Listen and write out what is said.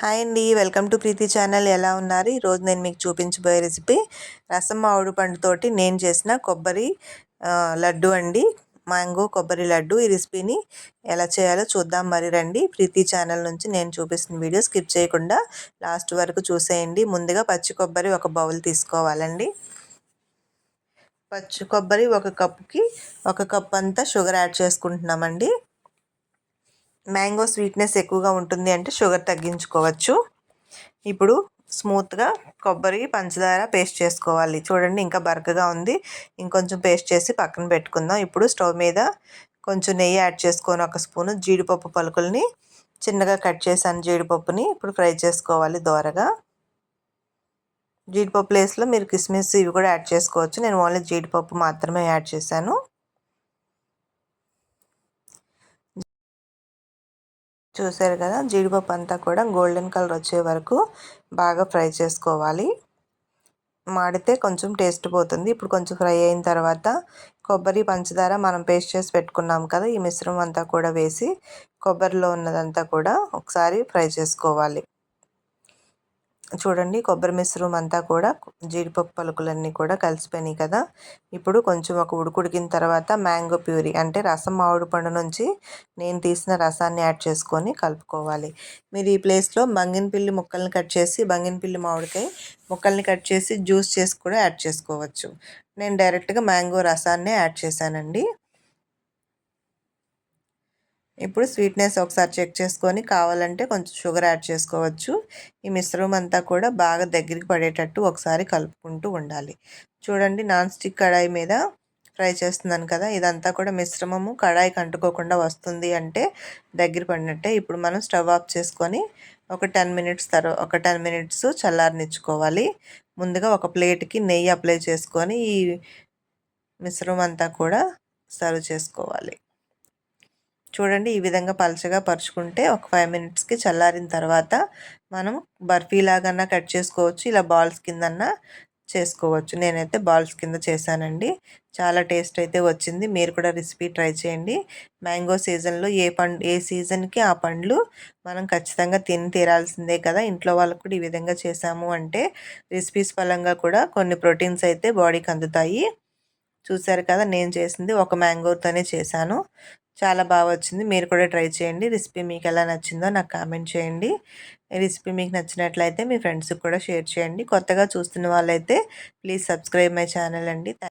Hi అండి, welcome to Preethi channel. ఎలా ఉన్నారు? ఈరోజు నేను మీకు చూపించబోయే రెసిపీ రసం మామిడి పండుతోటి నేను చేసిన కొబ్బరి లడ్డు అండి. మ్యాంగో కొబ్బరి లడ్డు. ఈ రెసిపీని ఎలా చేయాలో చూద్దాం. మరి రండి, ప్రీతి ఛానల్ నుంచి నేను చూపిస్తున్న వీడియో స్కిప్ చేయకుండా లాస్ట్ వరకు చూసేయండి. ముందుగా పచ్చి కొబ్బరి ఒక బౌల్ తీసుకోవాలండి. పచ్చి కొబ్బరి ఒక కప్పుకి 1 కప్ అంతా షుగర్ యాడ్ చేసుకుంటున్నామండి. మ్యాంగో స్వీట్నెస్ ఎక్కువగా ఉంటుంది అంటే షుగర్ తగ్గించుకోవచ్చు. ఇప్పుడు స్మూత్గా కొబ్బరి పంచదార పేస్ట్ చేసుకోవాలి. చూడండి, ఇంకా బరకగా ఉంది. ఇంకొంచెం పేస్ట్ చేసి పక్కన పెట్టుకుందాం. ఇప్పుడు స్టవ్ మీద కొంచెం నెయ్యి యాడ్ చేసుకొని 1 స్పూను జీడిపప్పు పలుకుల్ని చిన్నగా కట్ చేశాను. జీడిపప్పుని ఇప్పుడు ఫ్రై చేసుకోవాలి దోరగా. జీడిపప్పు ప్లేస్లో మీరు కిస్మిస్ ఇవి కూడా యాడ్ చేసుకోవచ్చు. నేను ఓన్లీ జీడిపప్పు మాత్రమే యాడ్ చేశాను. చూసారు కదా, జీడిపప్పు అంతా కూడా గోల్డెన్ కలర్ వచ్చే వరకు బాగా ఫ్రై చేసుకోవాలి. మాడితే కొంచెం టేస్ట్ పోతుంది. ఇప్పుడు కొంచెం ఫ్రై అయిన తర్వాత కొబ్బరి పంచదార మనం పేస్ట్ చేసి పెట్టుకున్నాం కదా, ఈ మిశ్రమం అంతా కూడా వేసి కొబ్బరిలో ఉన్నదంతా కూడా ఒకసారి ఫ్రై చేసుకోవాలి. చూడండి, కొబ్బరి మిశ్రమం అంతా కూడా జీడిపప్పు పలుకులన్నీ కూడా కలిసిపోయినాయి కదా. ఇప్పుడు కొంచెం ఒక ఉడికిన తర్వాత మ్యాంగో ప్యూరీ అంటే రసం మామిడి పండు నుంచి నేను తీసిన రసాన్ని యాడ్ చేసుకొని కలుపుకోవాలి. మీరు ఈ ప్లేస్లో బంగినపిల్లి ముక్కల్ని కట్ చేసి బంగినపిల్లి మామిడికాయ ముక్కల్ని కట్ చేసి జ్యూస్ చేసి కూడా యాడ్ చేసుకోవచ్చు. నేను డైరెక్ట్గా మ్యాంగో రసాన్నే యాడ్ చేశానండి. ఇప్పుడు స్వీట్నెస్ ఒకసారి చెక్ చేసుకొని కావాలంటే కొంచెం షుగర్ యాడ్ చేసుకోవచ్చు. ఈ మిశ్రమం అంతా కూడా బాగా దగ్గరికి పడేటట్టు ఒకసారి కలుపుకుంటూ ఉండాలి. చూడండి, నాన్ స్టిక్ కడాయి మీద ఫ్రై చేస్తున్నాను కదా, ఇదంతా కూడా మిశ్రమము కడాయికి అంటుకోకుండా వస్తుంది అంటే దగ్గర పడినట్టే. ఇప్పుడు మనం స్టవ్ ఆఫ్ చేసుకొని ఒక 10 మినిట్స్ చల్లారనిచ్చుకోవాలి. ముందుగా ఒక ప్లేట్కి నెయ్యి అప్లై చేసుకొని ఈ మిశ్రమం అంతా కూడా సర్వ్ చేసుకోవాలి. చూడండి, ఈ విధంగా పలచగా పరుచుకుంటే ఒక 5 మినిట్స్కి చల్లారిన తర్వాత మనం బర్ఫీ లాగన్నా కట్ చేసుకోవచ్చు, ఇలా బాల్స్ కిందన్నా చేసుకోవచ్చు. నేనైతే బాల్స్ కింద చేశానండి. చాలా టేస్ట్ అయితే వచ్చింది. మీరు కూడా రెసిపీ ట్రై చేయండి. మ్యాంగో సీజన్లో ఏ సీజన్కి ఆ పండ్లు మనం ఖచ్చితంగా తిని తీరాల్సిందే కదా. ఇంట్లో వాళ్ళకు కూడా ఈ విధంగా చేసాము అంటే రెసిపీస్ పరంగా కూడా కొన్ని ప్రోటీన్స్ అయితే బాడీకి అందుతాయి. చూసారు కదా, నేను చేసింది ఒక మ్యాంగోతోనే చేశాను. చాలా బాగా వచ్చింది. మీరు కూడా ట్రై చేయండి. రెసిపీ మీకు ఎలా నచ్చిందో నాకు కామెంట్ చేయండి. రెసిపీ మీకు నచ్చినట్లయితే మీ ఫ్రెండ్స్కి కూడా షేర్ చేయండి. కొత్తగా చూస్తున్న వాళ్ళైతే ప్లీజ్ సబ్స్క్రైబ్ మై ఛానల్ అండి.